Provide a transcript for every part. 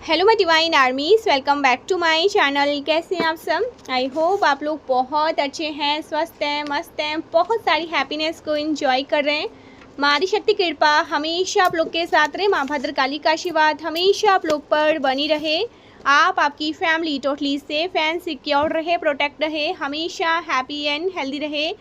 Hello my divine armies, welcome back to my channel. कैसे हैं आप सब? आई होप आप लोग बहुत अच्छे हैं, स्वस्थ हैं, मस्त हैं, बहुत सारी हैप्पीनेस को एंजॉय कर रहे हैं। माँ आदि शक्ति कृपा हमेशा आप लोग के साथ रहे। माँ भद्रकाली का आशीर्वाद हमेशा आप लोग पर बनी रहे। आप आपकी family totally safe and secure रहे, प्रोटेक्ट रहे, हमेशा हैप्पी एंड हेल्दी रहे।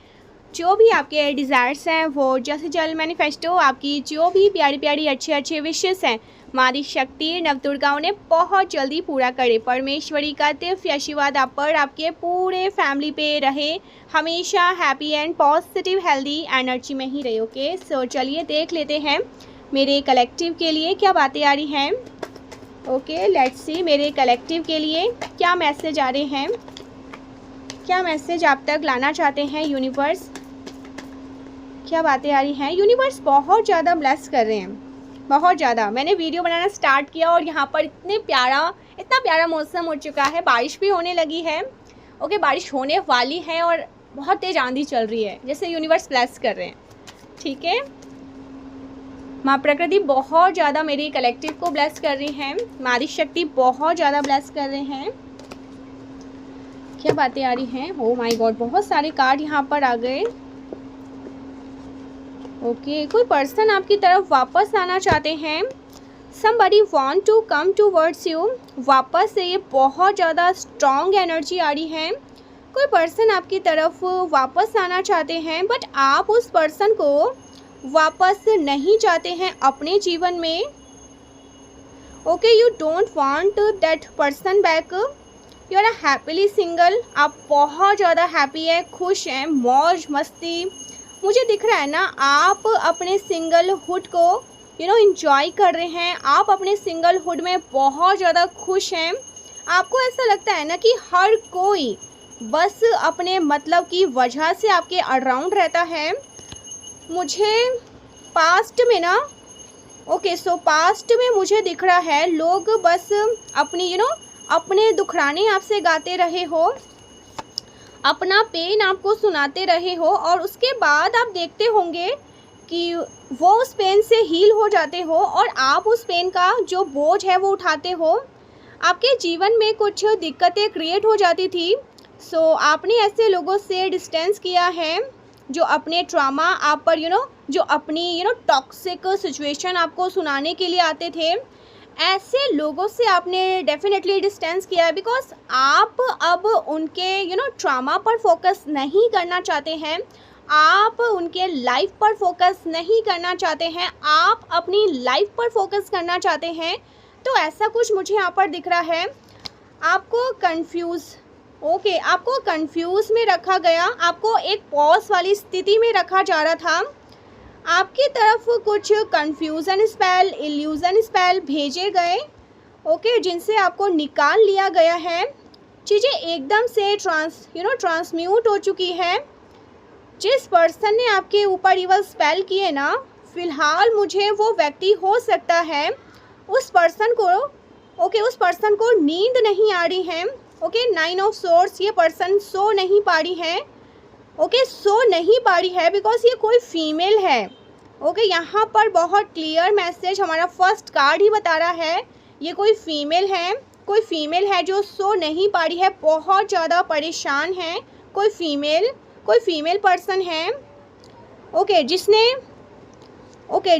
जो भी आपके डिज़ायर्स हैं वो जल्द से जल्द मैनिफेस्ट हो। आपकी जो भी प्यारी प्यारी अच्छे अच्छे विशेस हैं माँ आदि शक्ति नवदुर्गाओं ने बहुत जल्दी पूरा करे। परमेश्वरी का दिव्य आशीर्वाद आप पर, आपके पूरे फैमिली पे रहे, हमेशा happy and positive healthy energy में ही रहे। ओके, सो चलिए देख लेते हैं मेरे कलेक्टिव के लिए क्या बातें आ रही हैं। ओके, लेट्स सी मेरे कलेक्टिव के लिए क्या मैसेज आ रहे हैं, क्या मैसेज आप तक लाना चाहते हैं यूनिवर्स, क्या बातें आ रही हैं। यूनिवर्स बहुत ज़्यादा ब्लेस कर रहे हैं, बहुत ज़्यादा। मैंने वीडियो बनाना स्टार्ट किया और यहाँ पर इतना प्यारा मौसम हो चुका है, बारिश भी होने लगी है। ओके, बारिश होने वाली है और बहुत तेज़ आंधी चल रही है, जैसे यूनिवर्स ब्लेस कर रहे हैं। ठीक है, माँ प्रकृति बहुत ज़्यादा मेरी कलेक्टिव को ब्लेस कर रही हैं, माँ आदि शक्ति बहुत ज़्यादा ब्लेस कर रहे हैं। क्या बातें आ रही हैं। ओह माय गॉड, बहुत सारे कार्ड यहाँ पर आ गए। ओके, कोई पर्सन आपकी तरफ वापस आना चाहते हैं। somebody want to come towards you। वापस से ये बहुत ज़्यादा स्ट्रॉन्ग एनर्जी आ रही है। कोई पर्सन आपकी तरफ वापस आना चाहते हैं, बट आप उस पर्सन को वापस नहीं चाहते हैं अपने जीवन में। Okay, you don't want that person back. You are happily single. आप बहुत ज़्यादा हैप्पी है, खुश हैं, मौज मस्ती। मुझे दिख रहा है ना, आप अपने सिंगलहुड को इंजॉय कर रहे हैं। आप अपने सिंगलहुड में बहुत ज़्यादा खुश हैं। आपको ऐसा लगता है ना कि हर कोई बस अपने मतलब की वजह से आपके अराउंड रहता है। मुझे पास्ट में ना पास्ट में मुझे दिख रहा है लोग बस अपनी अपने दुखराने आपसे गाते रहे हो, अपना पेन आपको सुनाते रहे हो, और उसके बाद आप देखते होंगे कि वो उस पेन से हील हो जाते हो और आप उस पेन का जो बोझ है वो उठाते हो। आपके जीवन में कुछ दिक्कतें क्रिएट हो जाती थी, सो आपने ऐसे लोगों से डिस्टेंस किया है जो अपने ट्रॉमा आप पर जो अपनी टॉक्सिक सिचुएशन आपको सुनाने के लिए आते थे। ऐसे लोगों से आपने डेफिनेटली डिस्टेंस किया है, बिकॉज आप अब उनके ट्रॉमा पर फोकस नहीं करना चाहते हैं। आप उनके लाइफ पर फोकस नहीं करना चाहते हैं, आप अपनी लाइफ पर फोकस करना चाहते हैं। तो ऐसा कुछ मुझे यहाँ पर दिख रहा है। आपको आपको कंफ्यूज में रखा गया, आपको एक पॉज वाली स्थिति में रखा जा रहा था। आपकी तरफ कुछ कंफ्यूजन स्पेल, इल्यूजन स्पेल भेजे गए, ओके, जिनसे आपको निकाल लिया गया है। चीज़ें एकदम से ट्रांसम्यूट हो चुकी है। जिस पर्सन ने आपके ऊपर इवल स्पेल किए ना, फिलहाल मुझे वो व्यक्ति हो सकता है उस पर्सन को नींद नहीं आ रही है। ओके, 9 ऑफ सोर्ड्स, ये पर्सन सो नहीं पा रही है। ओके, सो नहीं पा रही है बिकॉज ये कोई फीमेल है। ओके, यहाँ पर बहुत क्लियर मैसेज हमारा फर्स्ट कार्ड ही बता रहा है, ये कोई फीमेल है जो सो नहीं पा रही है, बहुत ज़्यादा परेशान है। कोई फीमेल पर्सन है। ओके,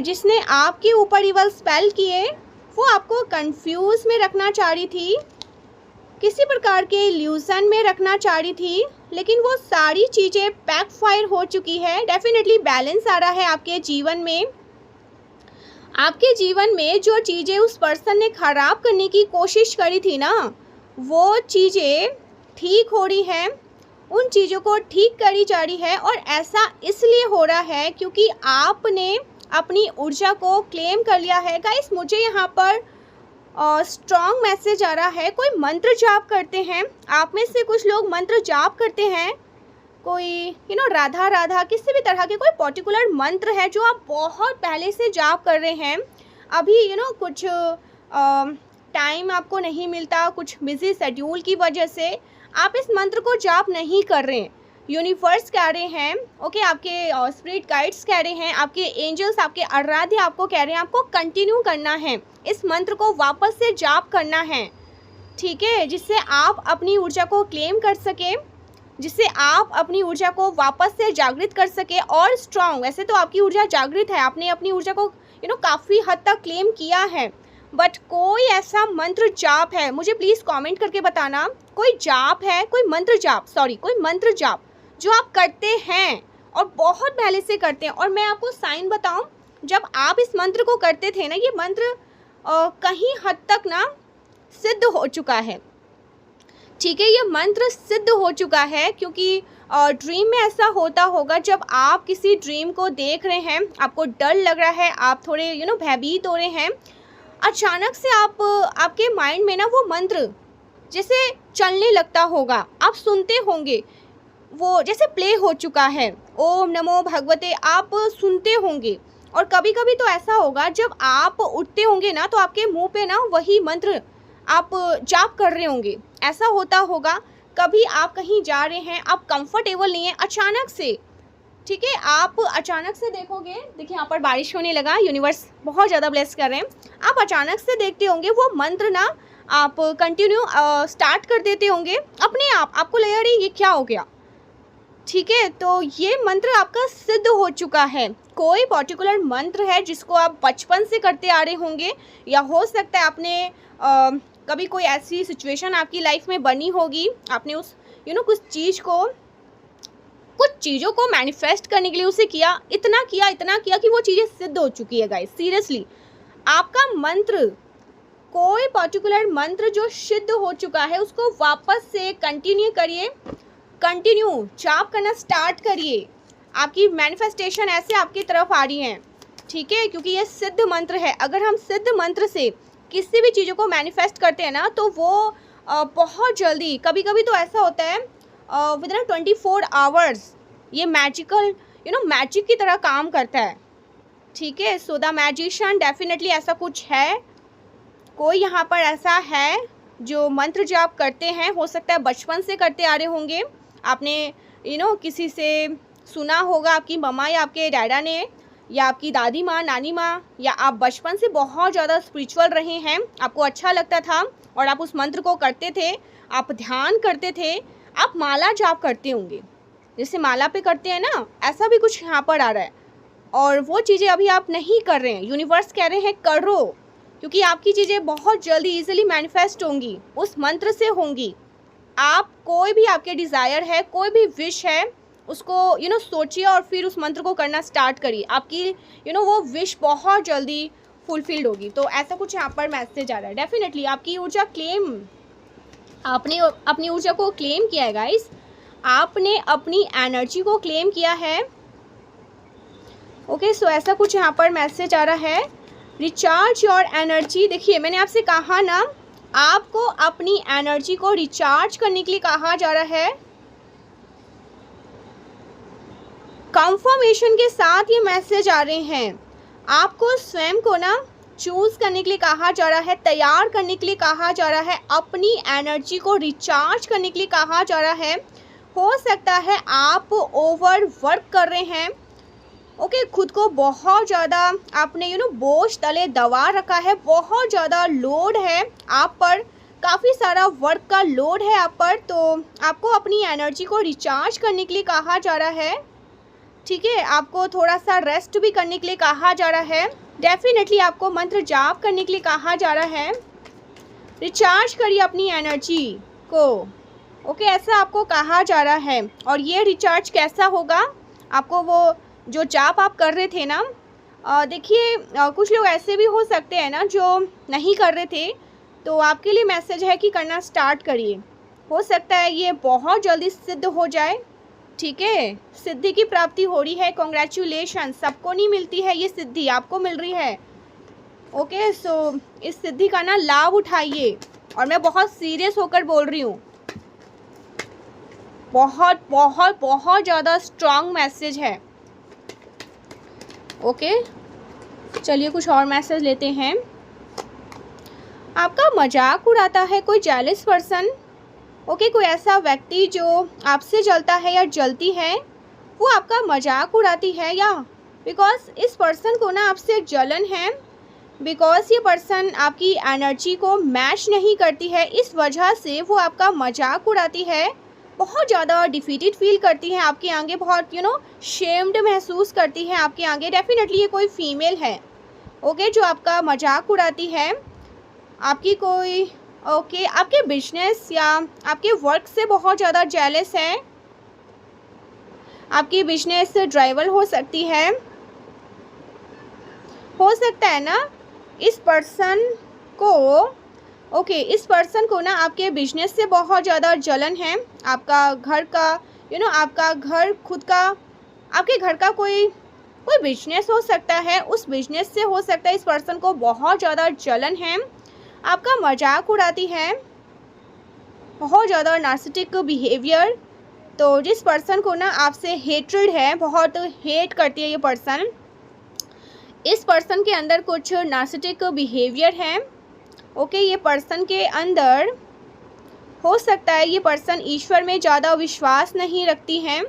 जिसने आपके ऊपर इवल स्पेल किए, वो आपको कंफ्यूज में रखना चाह रही थी, किसी प्रकार के इल्यूजन में रखना चाह रही थी, लेकिन वो सारी चीज़ें बैकफायर हो चुकी है। डेफिनेटली बैलेंस आ रहा है आपके जीवन में। आपके जीवन में जो चीज़ें उस पर्सन ने ख़राब करने की कोशिश करी थी ना, वो चीज़ें ठीक हो रही हैं, उन चीज़ों को ठीक करी जा रही है। और ऐसा इसलिए हो रहा है क्योंकि आपने अपनी ऊर्जा को क्लेम कर लिया है। गाइस, मुझे यहाँ पर स्ट्रॉन्ग मैसेज आ रहा है। कोई मंत्र जाप करते हैं, आप में से कुछ लोग मंत्र जाप करते हैं, कोई राधा राधा किसी भी तरह के कोई पर्टिकुलर मंत्र है जो आप बहुत पहले से जाप कर रहे हैं। अभी कुछ टाइम आपको नहीं मिलता, कुछ बिजी शेड्यूल की वजह से आप इस मंत्र को जाप नहीं कर रहे हैं। यूनिवर्स कह रहे हैं, ओके, आपके स्पिरिट गाइड्स कह रहे हैं, आपके एंजल्स, आपके आराध्य आपको कह रहे हैं आपको कंटिन्यू करना है, इस मंत्र को वापस से जाप करना है, ठीक है, जिससे आप अपनी ऊर्जा को क्लेम कर सकें, जिससे आप अपनी ऊर्जा को वापस से जागृत कर सके और स्ट्रांग। वैसे तो आपकी ऊर्जा जागृत है, आपने अपनी ऊर्जा को काफ़ी हद तक क्लेम किया है, बट कोई ऐसा मंत्र जाप है, मुझे प्लीज़ कमेंट करके बताना, कोई जाप है, कोई मंत्र जाप जो आप करते हैं और बहुत पहले से करते हैं। और मैं आपको साइन बताऊं, जब आप इस मंत्र को करते थे ना, ये मंत्र कहीं हद तक ना सिद्ध हो चुका है, ठीक है, ये मंत्र सिद्ध हो चुका है, क्योंकि ड्रीम में ऐसा होता होगा, जब आप किसी ड्रीम को देख रहे हैं, आपको डर लग रहा है, आप थोड़े भयभीत हो रहे हैं, अचानक से आपके माइंड में ना वो मंत्र जैसे चलने लगता होगा, आप सुनते होंगे, वो जैसे प्ले हो चुका है, ओम नमो भगवते, आप सुनते होंगे। और कभी कभी तो ऐसा होगा, जब आप उठते होंगे ना, तो आपके मुंह पे ना वही मंत्र आप जाप कर रहे होंगे, ऐसा होता होगा। कभी आप कहीं जा रहे हैं, आप कंफर्टेबल नहीं है, अचानक से, ठीक है, आप अचानक से देखोगे, देखिए यहाँ पर बारिश होने लगा, यूनिवर्स बहुत ज़्यादा ब्लेस कर रहे हैं, आप अचानक से देखते होंगे वो मंत्र ना आप कंटिन्यू स्टार्ट कर देते होंगे अपने आप, आपको लगेगा अरे ये क्या हो गया, ठीक है। तो ये मंत्र आपका सिद्ध हो चुका है। कोई पर्टिकुलर मंत्र है जिसको आप बचपन से करते आ रहे होंगे, या हो सकता है आपने कभी कोई ऐसी सिचुएशन आपकी लाइफ में बनी होगी, आपने उस कुछ चीज़ों को मैनिफेस्ट करने के लिए उसे किया, इतना किया कि वो चीज़ें सिद्ध हो चुकी है। गाइस सीरियसली, आपका मंत्र, कोई पर्टिकुलर मंत्र जो सिद्ध हो चुका है, उसको वापस से कंटिन्यू करिए, कंटिन्यू जाप करना स्टार्ट करिए, आपकी मैनिफेस्टेशन ऐसे आपकी तरफ आ रही है, ठीक है, क्योंकि ये सिद्ध मंत्र है। अगर हम सिद्ध मंत्र से किसी भी चीज़ों को मैनिफेस्ट करते हैं ना, तो वो बहुत जल्दी, कभी कभी तो ऐसा होता है विद इन 24 आवर्स ये मैजिकल मैजिक की तरह काम करता है, ठीक है। सो द मैजिशियन डेफिनेटली ऐसा कुछ है, कोई यहाँ पर ऐसा है जो मंत्र जाप करते हैं, हो सकता है बचपन से करते आ रहे होंगे, आपने किसी से सुना होगा, आपकी मम्मा या आपके डैडा ने, या आपकी दादी माँ, नानी माँ, या आप बचपन से बहुत ज़्यादा स्पिरिचुअल रहे हैं, आपको अच्छा लगता था और आप उस मंत्र को करते थे, आप ध्यान करते थे, आप माला जाप करते होंगे, जैसे माला पे करते हैं ना, ऐसा भी कुछ यहाँ पर आ रहा है। और वो चीज़ें अभी आप नहीं कर रहे हैं, यूनिवर्स कह रहे हैं करो, क्योंकि आपकी चीज़ें बहुत जल्दी इजीली मैनिफेस्ट होंगी, उस मंत्र से होंगी। आप कोई भी आपके डिज़ायर है, कोई भी विश है, उसको सोचिए और फिर उस मंत्र को करना स्टार्ट करिए, आपकी वो विश बहुत जल्दी फुलफिल्ड होगी। तो ऐसा कुछ यहाँ पर मैसेज आ रहा है। डेफिनेटली आपकी ऊर्जा क्लेम, आपने अपनी ऊर्जा को क्लेम किया है गाइस, आपने अपनी एनर्जी को क्लेम किया है, ओके। सो ऐसा कुछ यहाँ पर मैसेज आ रहा है, रिचार्ज योर एनर्जी। देखिए मैंने आपसे कहा ना, आपको अपनी एनर्जी को रिचार्ज करने के लिए कहा जा रहा है। कंफर्मेशन के साथ ये मैसेज आ रहे हैं, आपको स्वयं को ना चूज़ करने के लिए कहा जा रहा है, तैयार करने के लिए कहा जा रहा है, अपनी एनर्जी को रिचार्ज करने के लिए कहा जा रहा है। हो सकता है आप ओवर वर्क कर रहे हैं, ओके, खुद को बहुत ज़्यादा आपने बोझ तले दबा रखा है, बहुत ज़्यादा लोड है आप पर, काफ़ी सारा वर्क का लोड है आप पर, तो आपको अपनी एनर्जी को रिचार्ज करने के लिए कहा जा रहा है, ठीक है। आपको थोड़ा सा रेस्ट भी करने के लिए कहा जा रहा है, डेफिनेटली आपको मंत्र जाप करने के लिए कहा जा रहा है, रिचार्ज करिए अपनी एनर्जी को, ओके, ऐसा आपको कहा जा रहा है। और ये रिचार्ज कैसा होगा, आपको वो जो जाप आप कर रहे थे ना, देखिए कुछ लोग ऐसे भी हो सकते हैं ना जो नहीं कर रहे थे, तो आपके लिए मैसेज है कि करना स्टार्ट करिए, हो सकता है ये बहुत जल्दी सिद्ध हो जाए, ठीक है। सिद्धि की प्राप्ति हो रही है, कॉन्ग्रेचुलेशन, सबको नहीं मिलती है ये सिद्धि, आपको मिल रही है, ओके। सो इस सिद्धि का ना लाभ उठाइए, और मैं बहुत सीरियस होकर बोल रही हूँ, बहुत बहुत बहुत ज़्यादा स्ट्रांग मैसेज है, ओके। चलिए कुछ और मैसेज लेते हैं। आपका मजाक उड़ाता है कोई जेलस पर्सन, ओके, कोई ऐसा व्यक्ति जो आपसे जलता है या जलती है, वो आपका मजाक उड़ाती है, या बिकॉज इस पर्सन को ना आपसे जलन है, बिकॉज ये पर्सन आपकी एनर्जी को मैच नहीं करती है, इस वजह से वो आपका मजाक उड़ाती है, बहुत ज़्यादा डिफीटेड फील करती है आपके आगे, बहुत शेम्ड महसूस करती है आपके आगे। डेफिनेटली ये कोई फीमेल है, ओके, जो आपका मजाक उड़ाती है, आपकी कोई आपके बिजनेस या आपके वर्क से बहुत ज़्यादा जेलस है, आपकी बिजनेस ड्राइवर हो सकती है, हो सकता है ना इस पर्सन को इस पर्सन को ना आपके बिजनेस से बहुत ज़्यादा जलन है, आपका घर का आपका घर खुद का, आपके घर का कोई बिजनेस हो सकता है, उस बिजनेस से हो सकता है इस पर्सन को बहुत ज़्यादा जलन है, आपका मजाक उड़ाती है, बहुत ज़्यादा नार्सिसिस्टिक बिहेवियर। तो जिस पर्सन को ना आपसे हेट्रेड है, बहुत हेट करती है ये पर्सन, इस पर्सन के अंदर कुछ नार्सिसिस्टिक बिहेवियर है, ओके, ये पर्सन के अंदर हो सकता है ये पर्सन ईश्वर में ज़्यादा विश्वास नहीं रखती है,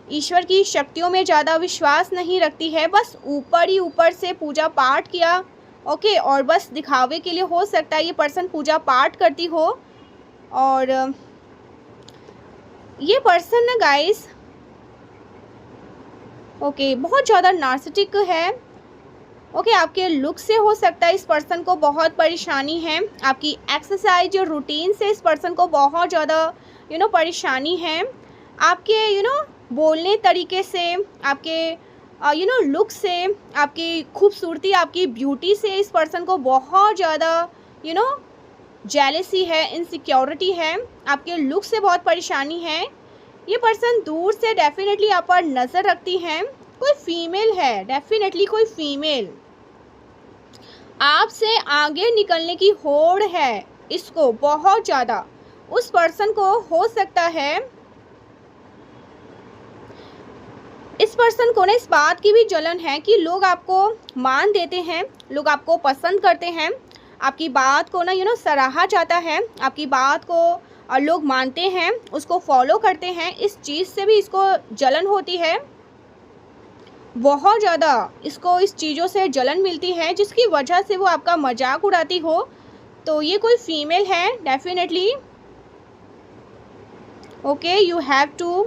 ईश्वर की शक्तियों में ज़्यादा विश्वास नहीं रखती है, बस ऊपर ही ऊपर से पूजा पाठ किया, ओके, और बस दिखावे के लिए हो सकता है ये पर्सन पूजा पाठ करती हो। और ये पर्सन ना गाइस बहुत ज़्यादा नार्सिसिस्टिक है, ओके, आपके लुक से हो सकता है इस पर्सन को बहुत परेशानी है, आपकी एक्सरसाइज और रूटीन से इस पर्सन को बहुत ज़्यादा परेशानी है, आपके बोलने तरीके से, आपके लुक से, आपकी खूबसूरती, आपकी ब्यूटी से इस पर्सन को बहुत ज़्यादा जेलसी है, इनसिक्योरिटी है, आपके लुक से बहुत परेशानी है। ये पर्सन दूर से डेफिनेटली आप पर नज़र रखती हैं, कोई फीमेल है, डेफिनेटली कोई फीमेल, आपसे आगे निकलने की होड़ है इसको बहुत ज़्यादा। उस पर्सन को हो सकता है इस पर्सन को ना इस बात की भी जलन है कि लोग आपको मान देते हैं, लोग आपको पसंद करते हैं, आपकी बात को ना सराहा जाता है, आपकी बात को लोग मानते हैं, उसको फॉलो करते हैं, इस चीज़ से भी इसको जलन होती है, बहुत ज़्यादा इसको इस चीज़ों से जलन मिलती है, जिसकी वजह से वो आपका मजाक उड़ाती हो। तो ये कोई फीमेल है definitely, okay, you have to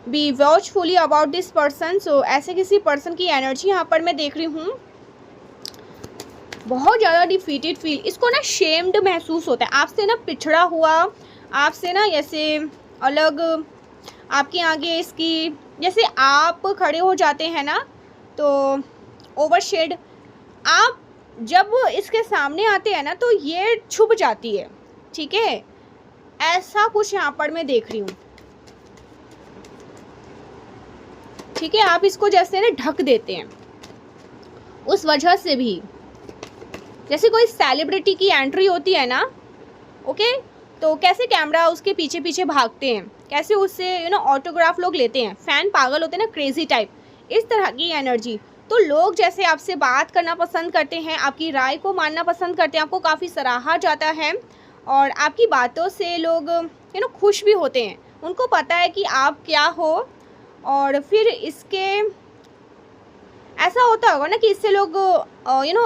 be watchfully about this person. सो ऐसे किसी पर्सन की एनर्जी यहाँ पर मैं देख रही हूँ, बहुत ज़्यादा डिफीटेड फील, इसको ना शेम्ड महसूस होता है, आपसे ना पिछड़ा हुआ, आपसे ना ऐसे अलग, आपके आगे इसकी जैसे आप खड़े हो जाते हैं ना, तो ओवरशेड, आप जब इसके सामने आते हैं ना तो ये छुप जाती है, ठीक है, ऐसा कुछ यहाँ पर मैं देख रही हूँ, ठीक है, आप इसको जैसे ना ढक देते हैं, उस वजह से भी जैसे कोई सेलिब्रिटी की एंट्री होती है ना, ओके, तो कैसे कैमरा उसके पीछे पीछे भागते हैं, कैसे उससे ऑटोग्राफ लोग लेते हैं, फ़ैन पागल होते हैं ना, क्रेजी टाइप, इस तरह की एनर्जी। तो लोग जैसे आपसे बात करना पसंद करते हैं, आपकी राय को मानना पसंद करते हैं, आपको काफ़ी सराहा जाता है, और आपकी बातों से लोग खुश भी होते हैं, उनको पता है कि आप क्या हो, और फिर इसके ऐसा होता होगा ना कि इससे लोग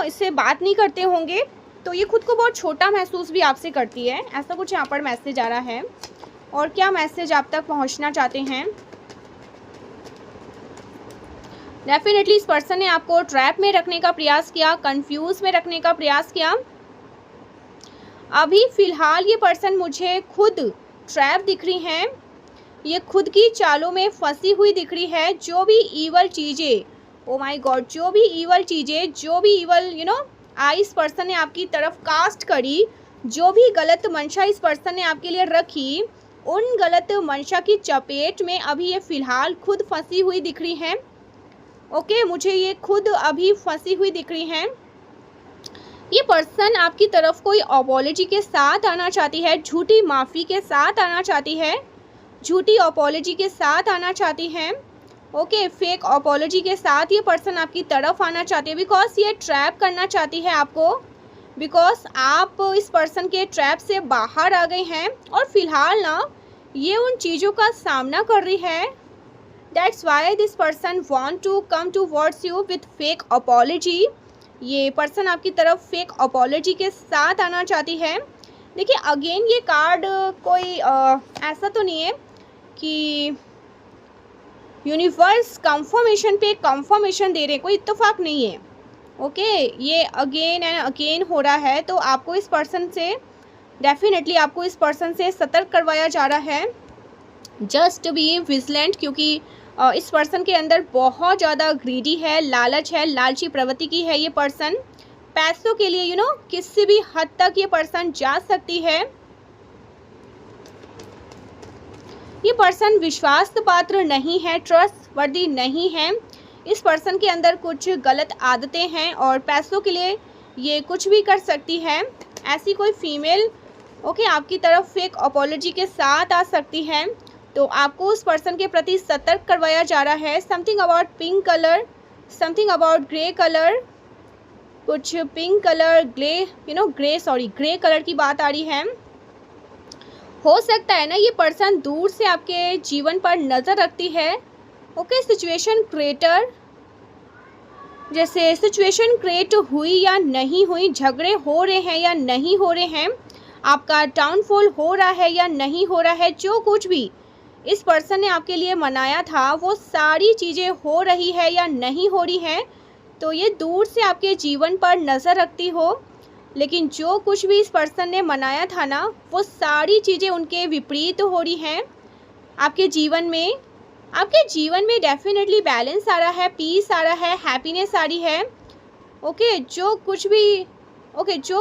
इससे बात नहीं करते होंगे, तो ये खुद को बहुत छोटा महसूस भी आपसे करती है, ऐसा कुछ यहाँ पर मैसेज आ रहा है। और क्या मैसेज आप तक पहुँचना चाहते हैं? डेफिनेटली इस पर्सन ने आपको ट्रैप में रखने का प्रयास किया, कंफ्यूज में रखने का प्रयास किया। अभी फ़िलहाल ये पर्सन मुझे खुद ट्रैप दिख रही हैं, ये खुद की चालों में फंसी हुई दिख रही है। जो भी ईवल चीज़ें, ओ माय गॉड, जो भी ईवल चीज़ें, जो भी ईवल आई इस पर्सन ने आपकी तरफ कास्ट करी, जो भी गलत मंशा इस पर्सन ने आपके लिए रखी, उन गलत मंशा की चपेट में अभी ये फ़िलहाल खुद फंसी हुई दिख रही हैं। ओके, मुझे ये खुद अभी फंसी हुई दिख रही हैं। ये पर्सन आपकी तरफ कोई अपॉलॉजी के साथ आना चाहती है, झूठी माफ़ी के साथ आना चाहती है, झूठी अपॉलॉजी के साथ आना चाहती हैं। ओके, फेक अपॉलॉजी के साथ ये पर्सन आपकी तरफ आना चाहती है, बिकॉज ये ट्रैप करना चाहती है आपको, बिकॉज आप इस पर्सन के ट्रैप से बाहर आ गए हैं और फिलहाल ना ये उन चीज़ों का सामना कर रही है। That's why this person want to come towards you with fake apology. ये पर्सन आपकी तरफ फेक अपॉलॉजी के साथ आना चाहती है। देखिए अगेन ये कार्ड कोई ऐसा तो नहीं है कि यूनिवर्स कंफर्मेशन पे कंफर्मेशन दे रहे हैं, कोई इत्तेफाक नहीं है। ओके ये अगेन एंड अगेन हो रहा है, तो आपको इस पर्सन से डेफिनेटली आपको इस पर्सन से सतर्क करवाया जा रहा है। जस्ट बी विजिलेंट, क्योंकि इस पर्सन के अंदर बहुत ज़्यादा ग्रीडी है, लालच है, लालची प्रवृत्ति की है ये पर्सन। पैसों के लिए किसी भी हद तक ये पर्सन जा सकती है। ये पर्सन विश्वास पात्र नहीं है, ट्रस्ट वर्दी नहीं है। इस पर्सन के अंदर कुछ गलत आदतें हैं और पैसों के लिए ये कुछ भी कर सकती है। ऐसी कोई फीमेल आपकी तरफ फेक अपॉलॉजी के साथ आ सकती है, तो आपको उस पर्सन के प्रति सतर्क करवाया जा रहा है। Something about pink colour, something about grey colour, कुछ पिंक कलर, ग्रे कलर की बात आ रही है। हो सकता है ना ये पर्सन दूर से आपके जीवन पर नज़र रखती है। सिचुएशन क्रिएटर, जैसे सिचुएशन क्रिएट हुई या नहीं हुई, झगड़े हो रहे हैं या नहीं हो रहे हैं, आपका डाउनफॉल हो रहा है या नहीं हो रहा है, जो कुछ भी इस पर्सन ने आपके लिए मनाया था वो सारी चीज़ें हो रही है या नहीं हो रही हैं, तो ये दूर से आपके जीवन पर नज़र रखती हो। लेकिन जो कुछ भी इस पर्सन ने मनाया था ना, वो सारी चीज़ें उनके विपरीत हो रही हैं। आपके जीवन में डेफिनेटली बैलेंस आ रहा है, पीस आ रहा है, हैप्पीनेस आ रही है। जो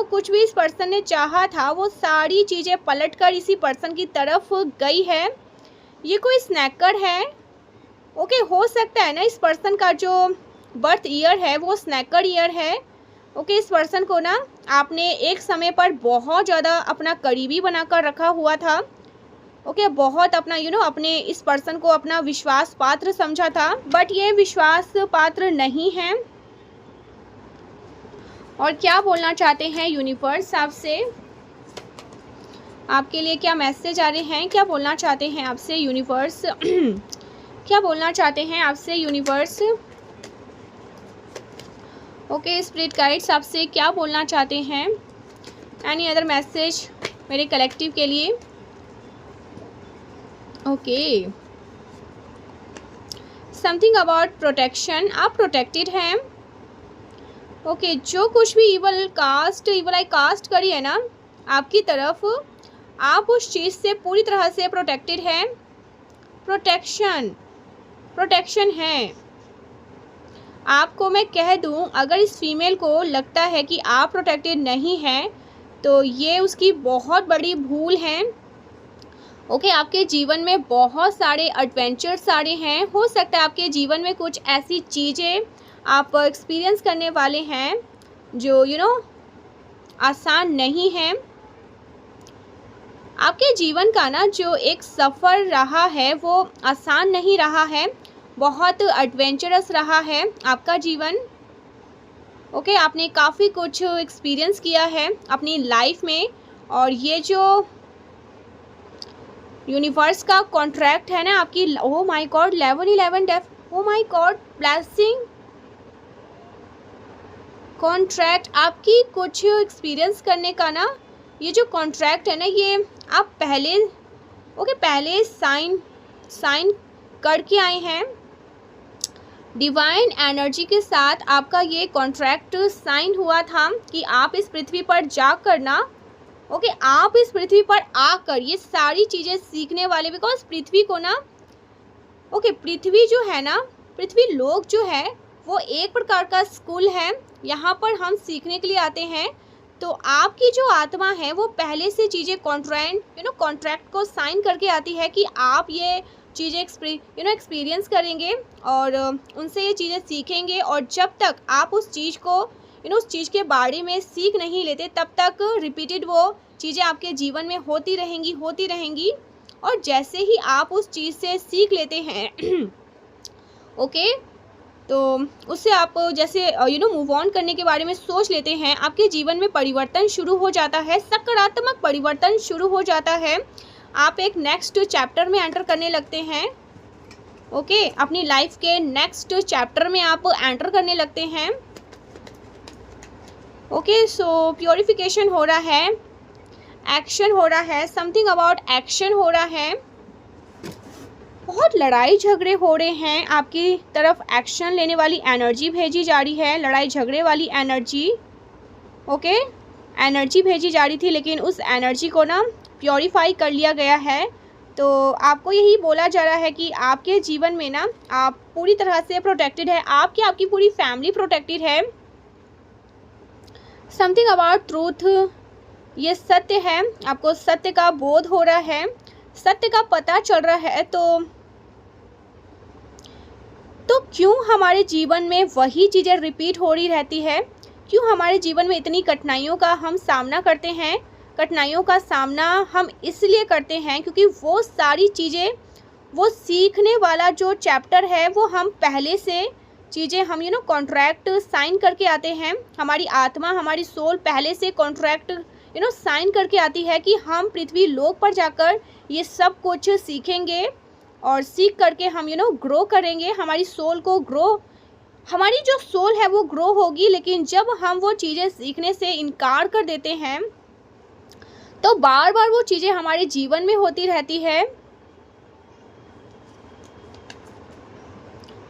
कुछ भी इस पर्सन ने चाहा था वो सारी चीज़ें पलटकर इसी पर्सन की तरफ गई है। ये कोई स्नैकर है। हो सकता है ना इस पर्सन का जो बर्थ ईयर है वो स्नैकर ईयर है। इस पर्सन को ना आपने एक समय पर बहुत ज़्यादा अपना करीबी बनाकर रखा हुआ था। बहुत अपना अपने इस पर्सन को अपना विश्वास पात्र समझा था, बट ये विश्वास पात्र नहीं है। और क्या बोलना चाहते हैं यूनिवर्स आपसे, आपके लिए क्या मैसेज आ रहे हैं, क्या बोलना चाहते हैं आपसे यूनिवर्स क्या बोलना चाहते हैं आपसे यूनिवर्स। स्पिरिट गाइड्स आपसे क्या बोलना चाहते हैं। एनी अदर मैसेज मेरे कलेक्टिव के लिए। समथिंग अबाउट प्रोटेक्शन, आप प्रोटेक्टेड हैं। जो कुछ भी इवल आई कास्ट करी है ना आपकी तरफ, आप उस चीज़ से पूरी तरह से प्रोटेक्टेड हैं। प्रोटेक्शन है। आपको मैं कह दूं, अगर इस फीमेल को लगता है कि आप प्रोटेक्टेड नहीं हैं, तो ये उसकी बहुत बड़ी भूल है। आपके जीवन में बहुत सारे एडवेंचर्स आ रहे हैं। हो सकता है आपके जीवन में कुछ ऐसी चीज़ें आप एक्सपीरियंस करने वाले हैं जो आसान नहीं है। आपके जीवन का ना जो एक सफ़र रहा है वो आसान नहीं रहा है, बहुत एडवेंचरस रहा है आपका जीवन। आपने काफ़ी कुछ एक्सपीरियंस किया है अपनी लाइफ में, और ये जो यूनिवर्स का कॉन्ट्रैक्ट है ना आपकी, ओह माय गॉड 11 डेफ, oh my god blessing contract, आपकी कुछ एक्सपीरियंस करने का ना ये जो कॉन्ट्रैक्ट है ना, ये आप पहले साइन करके आए हैं। डिवाइन एनर्जी के साथ आपका ये कॉन्ट्रैक्ट साइन हुआ था कि आप इस पृथ्वी पर जाकर ना आप इस पृथ्वी पर आकर ये सारी चीज़ें सीखने वाले, बिकॉज पृथ्वी को ना पृथ्वी जो है ना, पृथ्वी लोक जो है वो एक प्रकार का स्कूल है। यहाँ पर हम सीखने के लिए आते हैं। तो आपकी जो आत्मा है वो पहले से चीज़ें कॉन्ट्रैक्ट को साइन करके आती है कि आप ये चीज़ें एक्सपीरियंस करेंगे और उनसे ये चीज़ें सीखेंगे, और जब तक आप उस चीज़ को उस चीज़ के बारे में सीख नहीं लेते, तब तक रिपीटेड वो चीज़ें आपके जीवन में होती रहेंगी। और जैसे ही आप उस चीज़ से सीख लेते हैं तो उससे आप जैसे मूव ऑन करने के बारे में सोच लेते हैं, आपके जीवन में परिवर्तन शुरू हो जाता है, सकारात्मक परिवर्तन शुरू हो जाता है। आप एक नेक्स्ट चैप्टर में एंटर करने लगते हैं। ओके, अपनी लाइफ के नेक्स्ट चैप्टर में आप एंटर करने लगते हैं। ओके, सो प्योरिफिकेशन हो रहा है, एक्शन हो रहा है, समथिंग अबाउट एक्शन हो रहा है। बहुत लड़ाई झगड़े हो रहे हैं, आपकी तरफ एक्शन लेने वाली एनर्जी भेजी जा रही है, लड़ाई झगड़े वाली एनर्जी। ओके, एनर्जी भेजी जा रही थी, लेकिन उस एनर्जी को ना प्योरीफाई कर लिया गया है। तो आपको यही बोला जा रहा है कि आपके जीवन में ना आप पूरी तरह से प्रोटेक्टेड है, आपकी पूरी फैमिली प्रोटेक्टेड है। समथिंग अबाउट ट्रूथ, ये सत्य है, आपको सत्य का बोध हो रहा है, सत्य का पता चल रहा है। तो क्यों हमारे जीवन में वही चीज़ें रिपीट हो रही रहती है, क्यों हमारे जीवन में इतनी कठिनाइयों का हम सामना करते हैं। कठिनाइयों का सामना हम इसलिए करते हैं क्योंकि वो सारी चीज़ें, वो सीखने वाला जो चैप्टर है वो हम पहले से चीज़ें हम कॉन्ट्रैक्ट साइन करके आते हैं। हमारी आत्मा, हमारी सोल पहले से कॉन्ट्रैक्ट साइन करके आती है कि हम पृथ्वी लोक पर जाकर ये सब कुछ सीखेंगे और सीख करके हम ग्रो करेंगे। हमारी सोल को ग्रो, हमारी जो सोल है वो ग्रो होगी। लेकिन जब हम वो चीज़ें सीखने से इनकार कर देते हैं तो बार बार वो चीज़ें हमारे जीवन में होती रहती है।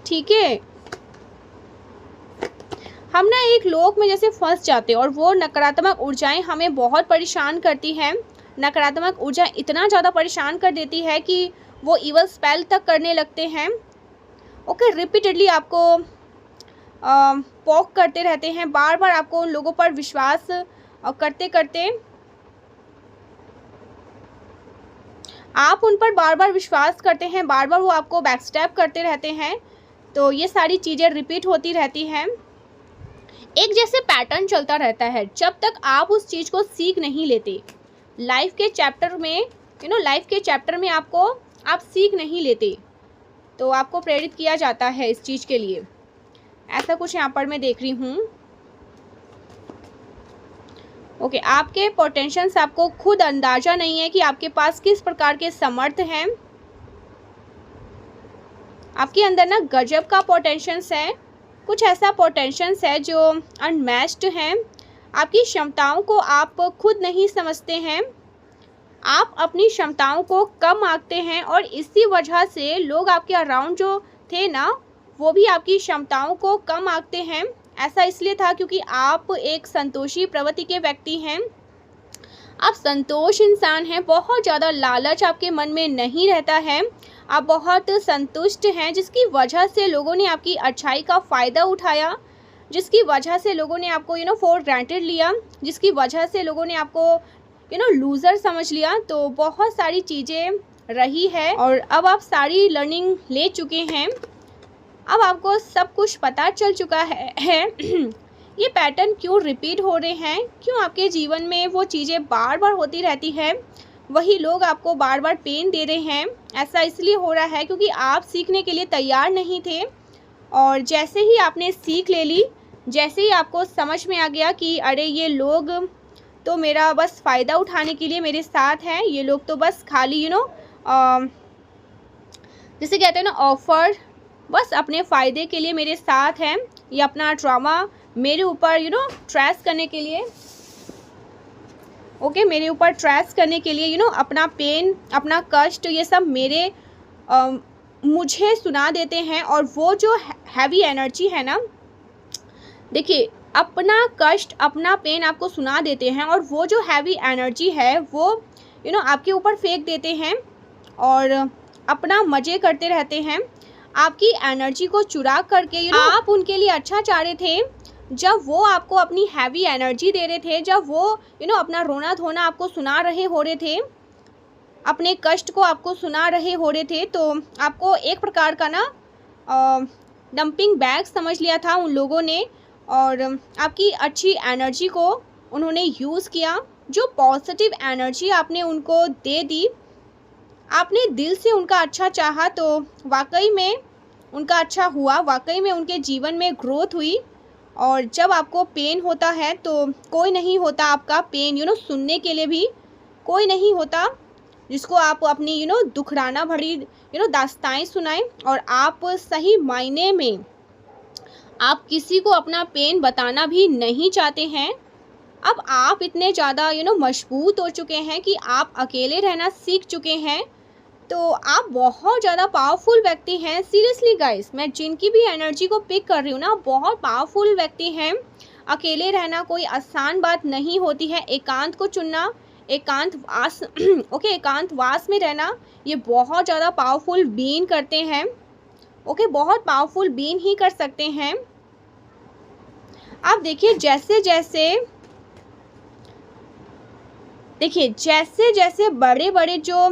ठीक है, हम ना एक लोक में जैसे फंस जाते हैं और वो नकारात्मक ऊर्जाएं हमें बहुत परेशान करती हैं। नकारात्मक ऊर्जा इतना ज़्यादा परेशान कर देती है कि वो इवल स्पेल तक करने लगते हैं। ओके, रिपीटेडली आपको पोक करते रहते हैं, बार बार आपको उन लोगों पर विश्वास करते करते आप उन पर बार बार विश्वास करते हैं, बार बार वो आपको बैकस्टैप करते रहते हैं। तो ये सारी चीज़ें रिपीट होती रहती हैं, एक जैसे पैटर्न चलता रहता है जब तक आप उस चीज़ को सीख नहीं लेते। लाइफ के चैप्टर में लाइफ के चैप्टर में आप सीख नहीं लेते, तो आपको प्रेरित किया जाता है इस चीज़ के लिए। ऐसा कुछ यहाँ पर मैं देख रही हूँ। ओके, आपके पोटेंशियल्स, आपको खुद अंदाज़ा नहीं है कि आपके पास किस प्रकार के समर्थ हैं। आपके अंदर ना गजब का पोटेंशियल्स है, कुछ ऐसा पोटेंशियल्स है जो अनमैच्ड हैं। आपकी क्षमताओं को आप खुद नहीं समझते हैं, आप अपनी क्षमताओं को कम आंकते हैं और इसी वजह से लोग आपके अराउंड जो थे ना वो भी आपकी क्षमताओं को कम आंकते हैं। ऐसा इसलिए था क्योंकि आप एक संतोषी प्रवृत्ति के व्यक्ति हैं, आप संतोष इंसान हैं, बहुत ज़्यादा लालच आपके मन में नहीं रहता है, आप बहुत संतुष्ट हैं, जिसकी वजह से लोगों ने आपकी अच्छाई का फ़ायदा उठाया, जिसकी वजह से लोगों ने आपको फॉर ग्रांटेड लिया, जिसकी वजह से लोगों ने आपको लूज़र समझ लिया। तो बहुत सारी चीज़ें रही है और अब आप सारी लर्निंग ले चुके हैं, अब आपको सब कुछ पता चल चुका है ये पैटर्न क्यों रिपीट हो रहे हैं, क्यों आपके जीवन में वो चीज़ें बार बार होती रहती है, वही लोग आपको बार बार पेन दे रहे हैं। ऐसा इसलिए हो रहा है क्योंकि आप सीखने के लिए तैयार नहीं थे और जैसे ही आपने सीख ले ली, जैसे ही आपको समझ में आ गया कि अरे ये लोग तो मेरा बस फ़ायदा उठाने के लिए मेरे साथ हैं, ये लोग तो बस खाली जिसे कहते हैं ना ऑफर, बस अपने फ़ायदे के लिए मेरे साथ हैं, ये अपना ड्रामा मेरे ऊपर ट्रेस करने के लिए, ओके, मेरे ऊपर ट्रेस करने के लिए अपना पेन, अपना कष्ट, ये सब मुझे सुना देते हैं। और वो जो हैवी एनर्जी है ना, देखिए, अपना कष्ट, अपना पेन आपको सुना देते हैं और वो जो हैवी एनर्जी है वो आपके ऊपर फेंक देते हैं और अपना मज़े करते रहते हैं, आपकी एनर्जी को चुरा करके आप उनके लिए अच्छा चाह रहे थे, जब वो आपको अपनी हैवी एनर्जी दे रहे थे, जब वो अपना रोना धोना आपको सुना रहे हो रहे थे, अपने कष्ट को आपको सुना रहे हो रहे थे, तो आपको एक प्रकार का ना डंपिंग बैग समझ लिया था उन लोगों ने और आपकी अच्छी एनर्जी को उन्होंने यूज़ किया। जो पॉजिटिव एनर्जी आपने उनको दे दी, आपने दिल से उनका अच्छा चाहा, तो वाकई में उनका अच्छा हुआ, वाकई में उनके जीवन में ग्रोथ हुई। और जब आपको पेन होता है तो कोई नहीं होता आपका पेन सुनने के लिए भी कोई नहीं होता जिसको आप अपनी दुखराना भरी दास्ताएं सुनाएं। और आप सही मायने में आप किसी को अपना पेन बताना भी नहीं चाहते हैं। अब आप इतने ज़्यादा मजबूत हो चुके हैं कि आप अकेले रहना सीख चुके हैं। तो आप बहुत ज़्यादा पावरफुल व्यक्ति हैं। सीरियसली गाइस, मैं जिनकी भी एनर्जी को पिक कर रही हूँ ना, बहुत पावरफुल व्यक्ति हैं। अकेले रहना कोई आसान बात नहीं होती है। एकांत को चुनना, एकांतवास ओके, एकांतवास में रहना, ये बहुत ज़्यादा पावरफुल बीइंग करते हैं। ओके, बहुत पावरफुल बीइंग ही कर सकते हैं। आप देखिए जैसे जैसे बड़े बड़े जो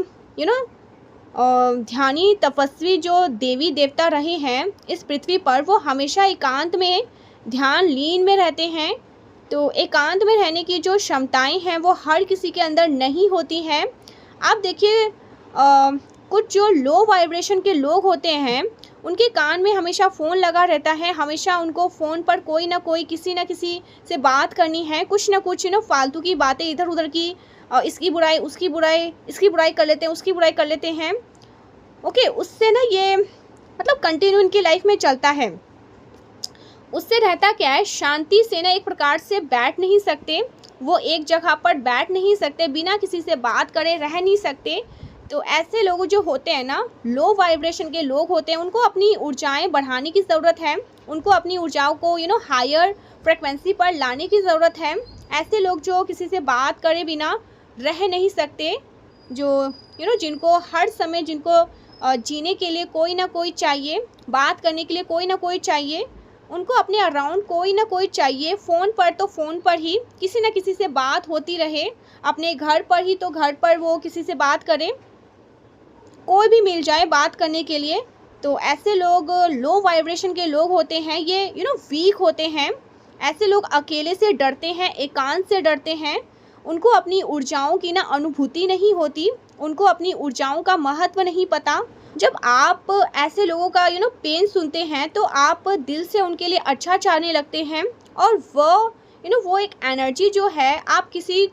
ध्यानी तपस्वी जो देवी देवता रहे हैं इस पृथ्वी पर, वो हमेशा एकांत में ध्यान लीन में रहते हैं। तो एकांत में रहने की जो क्षमताएं हैं वो हर किसी के अंदर नहीं होती हैं। आप देखिए कुछ जो लो वाइब्रेशन के लोग होते हैं उनके कान में हमेशा फ़ोन लगा रहता है। हमेशा उनको फ़ोन पर कोई ना कोई किसी ना किसी से बात करनी है, कुछ ना कुछ फालतू की बातें इधर उधर की, इसकी बुराई उसकी बुराई, इसकी बुराई कर लेते हैं, उसकी बुराई कर लेते हैं। ओके, उससे ना ये मतलब कंटिन्यू इनकी लाइफ में चलता है। उससे रहता क्या है, शांति से ना एक प्रकार से बैठ नहीं सकते, वो एक जगह पर बैठ नहीं सकते, बिना किसी से बात करे रह नहीं सकते। तो ऐसे लोग जो होते हैं ना, लो वाइब्रेशन के लोग होते हैं, उनको अपनी ऊर्जाएं बढ़ाने की ज़रूरत है। उनको अपनी ऊर्जाओं को हायर फ्रिक्वेंसी पर लाने की ज़रूरत है। ऐसे लोग जो किसी से बात करे बिना रह नहीं सकते, जो जिनको हर समय जिनको जीने के लिए कोई ना कोई चाहिए, बात करने के लिए कोई ना कोई चाहिए, उनको अपने अराउंड कोई ना कोई चाहिए। फ़ोन पर तो फ़ोन पर ही किसी न किसी से बात होती रहे, अपने घर पर ही तो घर पर वो किसी से बात करें, कोई भी मिल जाए बात करने के लिए। तो ऐसे लोग लो वाइब्रेशन के लोग होते हैं, ये वीक होते हैं। ऐसे लोग अकेले से डरते हैं, एकांत से डरते हैं। उनको अपनी ऊर्जाओं की ना अनुभूति नहीं होती, उनको अपनी ऊर्जाओं का महत्व नहीं पता। जब आप ऐसे लोगों का पेन सुनते हैं तो आप दिल से उनके लिए अच्छा चाहने लगते हैं। और वो एक एनर्जी जो है आप किसी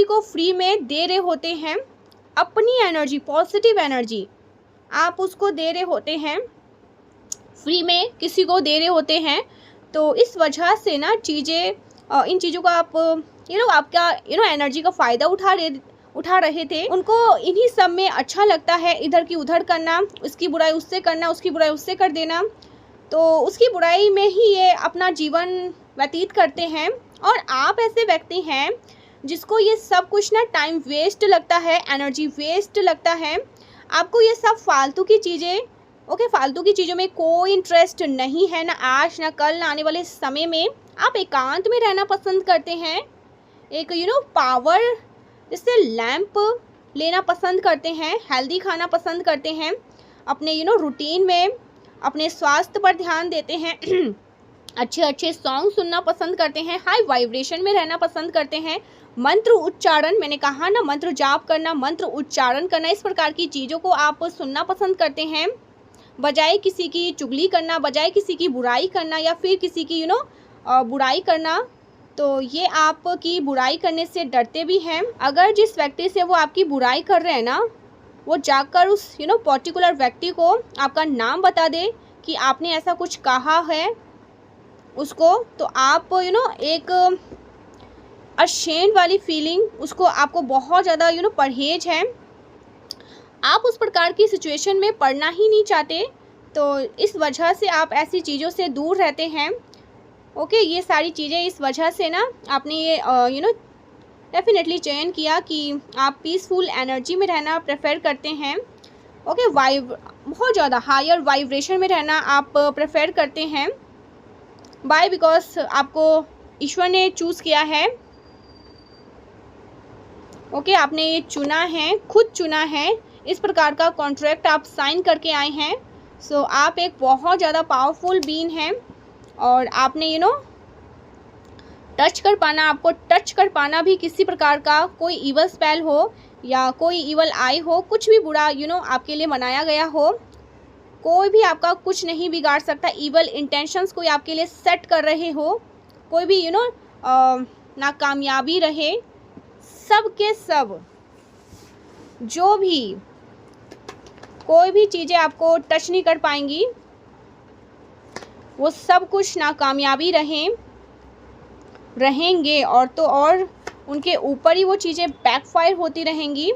को फ्री में दे रहे होते हैं। अपनी एनर्जी, पॉजिटिव एनर्जी आप उसको दे रहे होते हैं, फ्री में किसी को दे रहे होते हैं। तो इस वजह से ना इन चीज़ों का आप आपका एनर्जी का फ़ायदा उठा रहे थे। उनको इन्हीं सब में अच्छा लगता है, इधर की उधर करना, उसकी बुराई उससे करना, उसकी बुराई उससे कर देना। तो उसकी बुराई में ही ये अपना जीवन व्यतीत करते हैं। और आप ऐसे व्यक्ति हैं जिसको ये सब कुछ ना टाइम वेस्ट लगता है, एनर्जी वेस्ट लगता है। आपको ये सब फालतू की चीज़ें, फालतू की चीज़ों में कोई इंटरेस्ट नहीं है, ना आज ना कल ना आने वाले समय में। आप एकांत में रहना पसंद करते हैं, एक पावर जैसे लैंप लेना पसंद करते हैं, हेल्दी खाना पसंद करते हैं, अपने रूटीन में अपने स्वास्थ्य पर ध्यान देते हैं, अच्छे अच्छे सॉन्ग सुनना पसंद करते हैं, हाई वाइब्रेशन में रहना पसंद करते हैं। मंत्र उच्चारण, मैंने कहा ना, मंत्र जाप करना, मंत्र उच्चारण करना, इस प्रकार की चीज़ों को आप सुनना पसंद करते हैं, बजाय किसी की चुगली करना, बजाय किसी की बुराई करना या फिर किसी की बुराई करना। तो ये आपकी बुराई करने से डरते भी हैं। अगर जिस व्यक्ति से वो आपकी बुराई कर रहे हैं ना, वो जाकर उस पर्टिकुलर व्यक्ति को आपका नाम बता दे कि आपने ऐसा कुछ कहा है उसको, तो आप एक अशेम्ड वाली फीलिंग, उसको आपको बहुत ज़्यादा परहेज है, आप उस प्रकार की सिचुएशन में पड़ना ही नहीं चाहते। तो इस वजह से आप ऐसी चीज़ों से दूर रहते हैं। ओके, ये सारी चीज़ें इस वजह से ना आपने ये डेफिनेटली चयन किया कि आप पीसफुल एनर्जी में रहना प्रेफर करते हैं। ओके, बहुत ज़्यादा हायर वाइब्रेशन में रहना आप प्रेफर करते हैं। बाय बिकॉज आपको ईश्वर ने चूज़ किया है। ओके, आपने ये चुना है, खुद चुना है, इस प्रकार का कॉन्ट्रैक्ट आप साइन करके आए हैं। सो आप एक बहुत ज़्यादा पावरफुल बीइंग हैं। और आपने टच कर पाना भी किसी प्रकार का कोई ईवल स्पेल हो या कोई ईवल आई हो, कुछ भी बुरा आपके लिए मनाया गया हो, कोई भी आपका कुछ नहीं बिगाड़ सकता। इवल इंटेंशंस कोई आपके लिए सेट कर रहे हो, कोई भी नाकामयाबी रहे, सब के सब जो भी कोई भी चीज़ें आपको टच नहीं कर पाएंगी, वो सब कुछ नाकामयाबी रहेंगे और उनके ऊपर ही वो चीज़ें बैकफायर होती रहेंगी।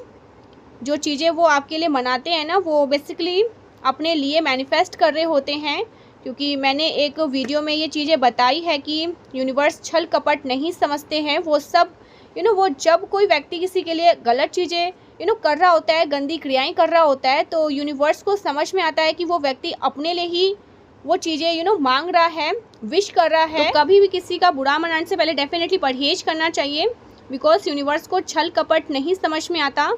जो चीज़ें वो आपके लिए मनाते हैं ना, वो बेसिकली अपने लिए मैनिफेस्ट कर रहे होते हैं। क्योंकि मैंने एक वीडियो में ये चीज़ें बताई है कि यूनिवर्स छल कपट नहीं समझते हैं। वो सब वो जब कोई व्यक्ति किसी के लिए गलत चीज़ें कर रहा होता है, गंदी क्रियाएं कर रहा होता है, तो यूनिवर्स को समझ में आता है कि वो व्यक्ति अपने लिए ही वो चीज़ें मांग रहा है, विश कर रहा है। तो कभी भी किसी का बुरा मनाने से पहले डेफिनेटली परहेज करना चाहिए, बिकॉज यूनिवर्स को छल कपट नहीं समझ में आता।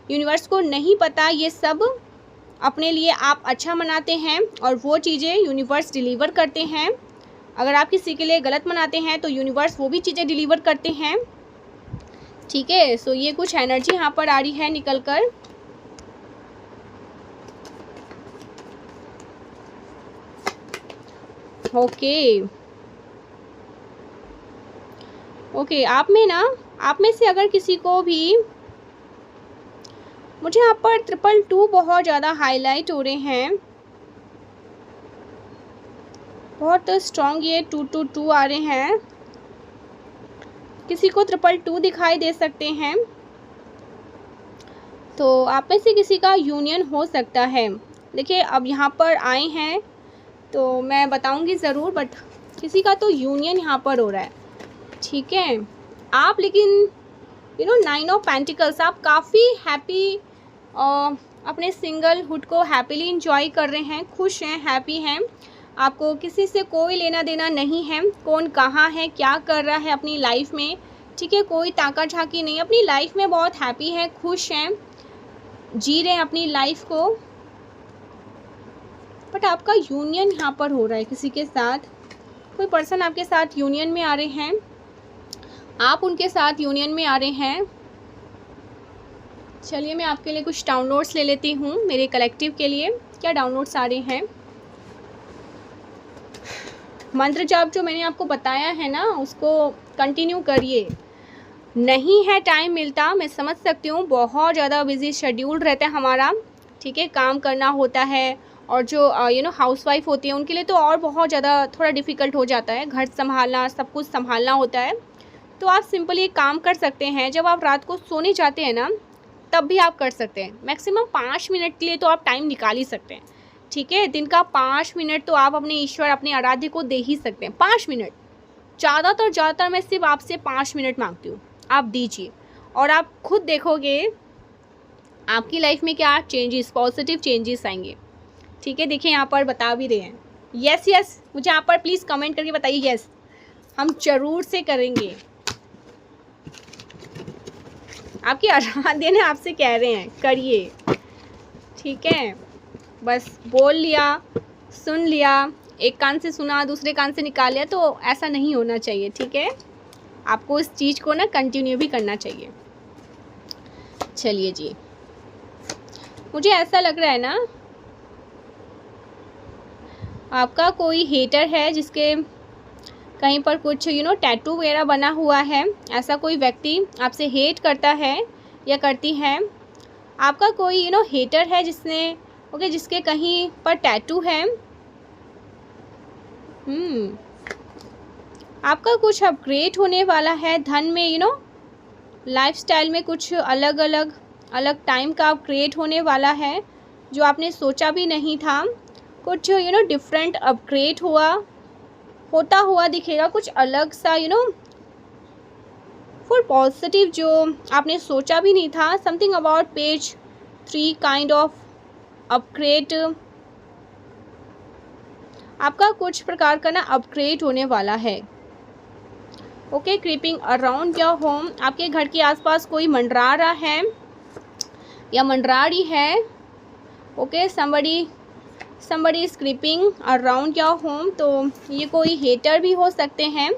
यूनिवर्स को नहीं पता ये सब अपने लिए आप अच्छा मनाते हैं और वो चीज़ें यूनिवर्स डिलीवर करते हैं। अगर आप किसी के लिए गलत मनाते हैं तो यूनिवर्स वो भी चीज़ें डिलीवर करते हैं। ठीक है, सो ये कुछ एनर्जी यहाँ पर आ रही है निकल कर। ओके, आप में से अगर किसी को भी, मुझे यहाँ पर 222 बहुत ज़्यादा हाईलाइट हो रहे हैं, बहुत स्ट्रॉन्ग ये 222 आ रहे हैं। किसी को 222 दिखाई दे सकते हैं, तो आप में से किसी का यूनियन हो सकता है। देखिए, अब यहाँ पर आए हैं तो मैं बताऊंगी ज़रूर, बट किसी का तो यूनियन यहाँ पर हो रहा है। ठीक है, आप लेकिन 9 ऑफ पेंटिकल्स, आप काफ़ी हैप्पी अपने सिंगलहुड को हैप्पीली इंजॉय कर रहे हैं, खुश हैं, हैप्पी हैं। आपको किसी से कोई लेना देना नहीं है, कौन कहाँ है, क्या कर रहा है अपनी लाइफ में। ठीक है, कोई ताका झाकी नहीं, अपनी लाइफ में बहुत हैप्पी हैं, खुश हैं, जी रहे हैं अपनी लाइफ को। बट आपका यूनियन यहाँ पर हो रहा है किसी के साथ। कोई पर्सन आपके साथ यूनियन में आ रहे हैं, आप उनके साथ यूनियन में आ रहे हैं। चलिए, मैं आपके लिए कुछ डाउनलोड्स ले लेती हूँ, मेरे कलेक्टिव के लिए क्या डाउनलोड्स आ रहे हैं। मंत्र जाप जो मैंने आपको बताया है ना, उसको कंटिन्यू करिए। नहीं है टाइम मिलता, मैं समझ सकती हूँ, बहुत ज़्यादा बिजी शेड्यूल रहता है हमारा। ठीक है, काम करना होता है, और जो हाउसवाइफ होती है उनके लिए तो और बहुत ज़्यादा थोड़ा डिफ़िकल्ट हो जाता है, घर संभालना, सब कुछ संभालना होता है। तो आप सिंपली एक काम कर सकते हैं, जब आप रात को सोने जाते हैं ना, तब भी आप कर सकते हैं। मैक्सिमम 5 मिनट के लिए तो आप टाइम निकाल ही सकते हैं। ठीक है, दिन का 5 मिनट तो आप अपने ईश्वर, अपने आराध्य को दे ही सकते हैं। 5 मिनट, ज़्यादातर मैं सिर्फ आपसे 5 मिनट मांगती हूँ, आप दीजिए, और आप खुद देखोगे आपकी लाइफ में क्या चेंजेस, पॉजिटिव चेंजेस आएंगे। ठीक है, देखिए यहाँ पर बता भी रहे हैं। यस, मुझे यहाँ पर प्लीज़ कमेंट करके बताइए, यस हम ज़रूर से करेंगे। आपकी आराध्य ने आपसे कह रहे हैं करिए। ठीक है, बस बोल लिया, सुन लिया, एक कान से सुना दूसरे कान से निकाल लिया, तो ऐसा नहीं होना चाहिए। ठीक है, आपको इस चीज़ को ना कंटिन्यू भी करना चाहिए। चलिए जी, मुझे ऐसा लग रहा है ना, आपका कोई हेटर है जिसके कहीं पर कुछ टैटू वगैरह बना हुआ है। ऐसा कोई व्यक्ति आपसे हेट करता है या करती है। आपका कोई हेटर है जिसके कहीं पर टैटू है। आपका कुछ अपग्रेड होने वाला है धन में, लाइफस्टाइल में कुछ अलग टाइम का अपग्रेड होने वाला है, जो आपने सोचा भी नहीं था। कुछ डिफरेंट अपग्रेड होता हुआ दिखेगा, कुछ अलग सा फॉर पॉजिटिव, जो आपने सोचा भी नहीं था। Something about page 3 kind of upgrade. आपका कुछ प्रकार का ना अपग्रेड होने वाला है। Okay, creeping around your home, आपके घर के आसपास कोई मंडरा रहा है या मंडरा रही है। Okay, somebody is creeping around your home, तो ये कोई हेटर भी हो सकते हैं,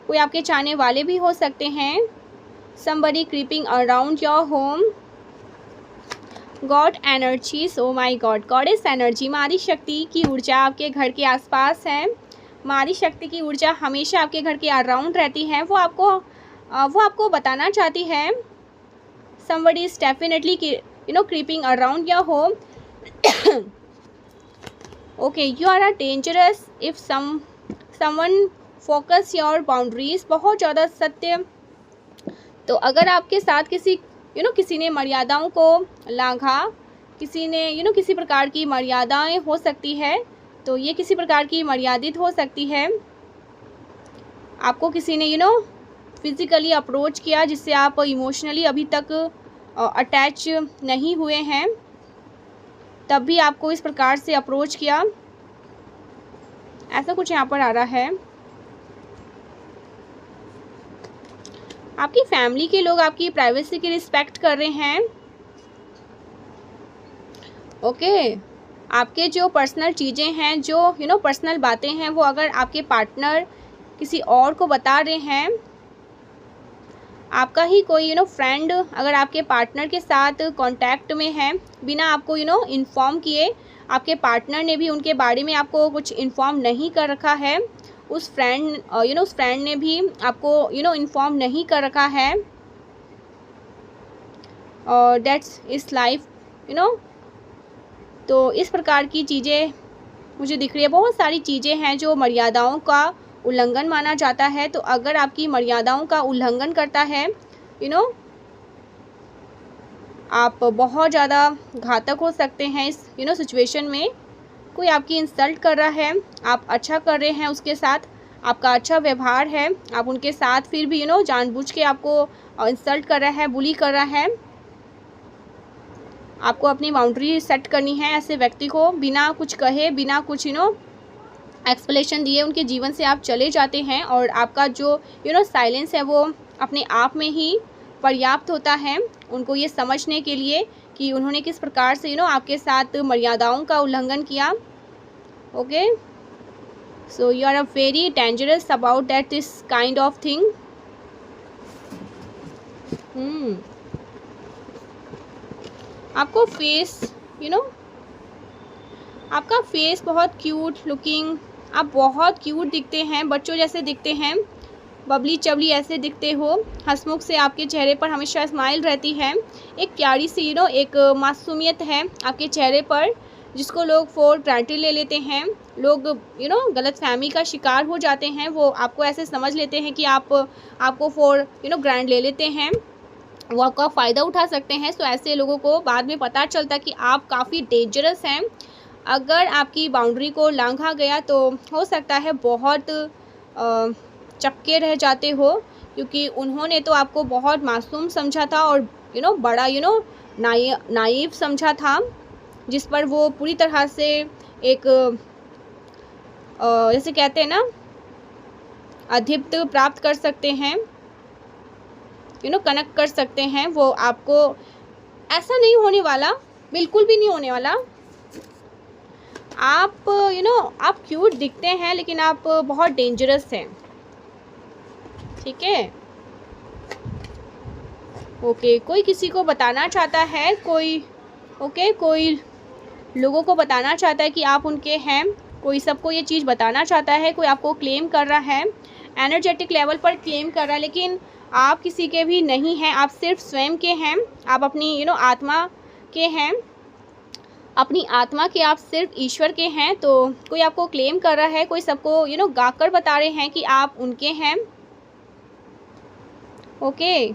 कोई आपके चाहने वाले भी हो सकते हैं। somebody creeping around your home, god energies, oh my god, goddess energy, Mari शक्ति की ऊर्जा आपके घर के आसपास है। मारी शक्ति की ऊर्जा हमेशा आपके घर के अराउंड रहती है। वो आपको बताना चाहती है somebody is definitely creeping around your home. Okay, you are a dangerous if someone focus your boundaries, बहुत ज़्यादा सत्य। तो अगर आपके साथ किसी ने मर्यादाओं को लांघा, किसी ने किसी प्रकार की मर्यादाएं हो सकती है, तो ये किसी प्रकार की मर्यादित हो सकती है। आपको किसी ने फिज़िकली अप्रोच किया जिससे आप इमोशनली अभी तक अटैच नहीं हुए हैं, तब भी आपको इस प्रकार से अप्रोच किया, ऐसा कुछ यहाँ पर आ रहा है। आपकी फैमिली के लोग आपकी प्राइवेसी की रिस्पेक्ट कर रहे हैं। ओके, आपके जो पर्सनल चीज़ें हैं, जो पर्सनल बातें हैं, वो अगर आपके पार्टनर किसी और को बता रहे हैं, आपका ही कोई फ्रेंड अगर आपके पार्टनर के साथ कांटेक्ट में है, बिना आपको इन्फॉर्म किए, आपके पार्टनर ने भी उनके बारे में आपको कुछ इन्फॉर्म नहीं कर रखा है, उस फ्रेंड ने भी आपको इन्फॉर्म नहीं कर रखा है, और दैट्स इस लाइफ तो इस प्रकार की चीज़ें मुझे दिख रही है। बहुत सारी चीज़ें हैं जो मर्यादाओं का उल्लंघन माना जाता है। तो अगर आपकी मर्यादाओं का उल्लंघन करता है, आप बहुत ज़्यादा घातक हो सकते हैं इस सिचुएशन में। कोई आपकी इंसल्ट कर रहा है, आप अच्छा कर रहे हैं उसके साथ, आपका अच्छा व्यवहार है, आप उनके साथ फिर भी जानबूझ के आपको इंसल्ट कर रहा है, बुली कर रहा है। आपको अपनी बाउंड्री सेट करनी है ऐसे व्यक्ति को, बिना कुछ कहे, बिना कुछ एक्सप्लेनेशन दिए उनके जीवन से आप चले जाते हैं, और आपका जो साइलेंस है वो अपने आप में ही पर्याप्त होता है उनको ये समझने के लिए कि उन्होंने किस प्रकार से आपके साथ मर्यादाओं का उल्लंघन किया। Okay, so you are a very dangerous about that this kind of thing. आपको फेस आपका फेस बहुत क्यूट लुकिंग, आप बहुत क्यूट दिखते हैं, बच्चों जैसे दिखते हैं, बबली चबली ऐसे दिखते हो, हंसमुख से आपके चेहरे पर हमेशा स्माइल रहती है, एक प्यारी सी एक मासूमियत है आपके चेहरे पर, जिसको लोग फॉर ग्रांटेड ले लेते हैं। लोग गलत फहमी का शिकार हो जाते हैं, वो आपको ऐसे समझ लेते हैं कि आपको फॉर ग्रांट ले लेते हैं, वो आपका फ़ायदा उठा सकते हैं। सो ऐसे लोगों को बाद में पता चलता कि आप काफ़ी डेंजरस हैं। अगर आपकी बाउंड्री को लांघा गया तो हो सकता है बहुत चक्के रह जाते हो, क्योंकि उन्होंने तो आपको बहुत मासूम समझा था और बड़ा नाइव समझा था, जिस पर वो पूरी तरह से एक जैसे कहते हैं ना अधिपत्य प्राप्त कर सकते हैं, कनेक्ट कर सकते हैं। वो आपको ऐसा नहीं होने वाला, बिल्कुल भी नहीं होने वाला। आप आप क्यूट दिखते हैं लेकिन आप बहुत डेंजरस हैं, ठीक है। ओके, कोई किसी को बताना चाहता है, कोई लोगों को बताना चाहता है कि आप उनके हैं, कोई सबको ये चीज़ बताना चाहता है, कोई आपको क्लेम कर रहा है, एनर्जेटिक लेवल पर क्लेम कर रहा है, लेकिन आप किसी के भी नहीं हैं, आप सिर्फ स्वयं के हैं, आप अपनी आत्मा के हैं, अपनी आत्मा के आप सिर्फ ईश्वर के हैं। तो कोई आपको क्लेम कर रहा है, कोई सबको गाकर बता रहे हैं कि आप उनके हैं। Okay,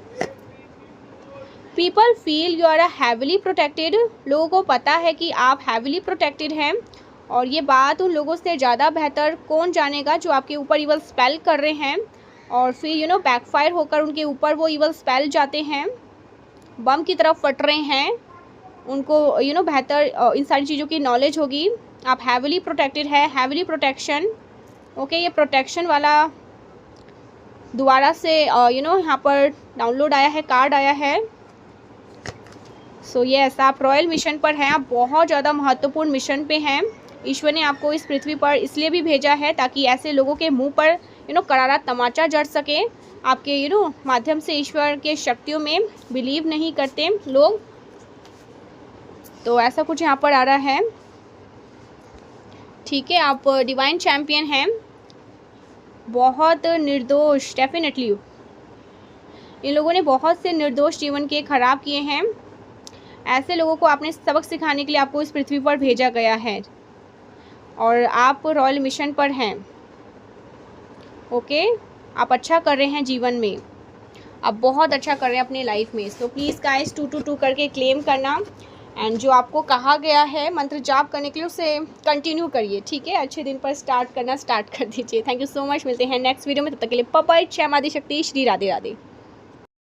people feel you are heavily protected, लोगों को पता है कि आप हैवीली प्रोटेक्टेड हैं, और ये बात उन लोगों से ज़्यादा बेहतर कौन जानेगा जो आपके ऊपर इवल स्पेल कर रहे हैं, और फिर बैकफायर होकर उनके ऊपर वो इवल स्पेल जाते हैं, बम की तरफ फट रहे हैं। उनको बेहतर इन सारी चीज़ों की नॉलेज होगी। आप हैवीली प्रोटेक्टेड है, हैवीली प्रोटेक्शन। ओके, ये प्रोटेक्शन वाला दोबारा से यहाँ पर डाउनलोड आया है, कार्ड आया है। सो यस, आप रॉयल मिशन पर हैं, आप बहुत ज़्यादा महत्वपूर्ण मिशन पे हैं। ईश्वर ने आपको इस पृथ्वी पर इसलिए भी भेजा है ताकि ऐसे लोगों के मुंह पर करारा तमाचा जड़ सके। आपके माध्यम से ईश्वर के शक्तियों में बिलीव नहीं करते लोग। तो ऐसा कुछ यहाँ पर आ रहा है। ठीक है, आप डिवाइन चैम्पियन हैं, बहुत निर्दोष। डेफिनेटली इन लोगों ने बहुत से निर्दोष जीवन के खराब किए हैं। ऐसे लोगों को आपने सबक सिखाने के लिए आपको इस पृथ्वी पर भेजा गया है और आप रॉयल मिशन पर हैं। ओके, आप अच्छा कर रहे हैं जीवन में, आप बहुत अच्छा कर रहे हैं अपनी लाइफ में। सो प्लीज़ गाइस 222 करके क्लेम करना एंड जो आपको कहा गया है मंत्र जाप करने के लिए उसे कंटिन्यू करिए। ठीक है, अच्छे दिन पर स्टार्ट करना स्टार्ट कर दीजिए। थैंक यू सो मच, मिलते हैं नेक्स्ट वीडियो में, तब तक के लिए बाय बाय। जय माता दी शक्ति, श्री राधे राधे।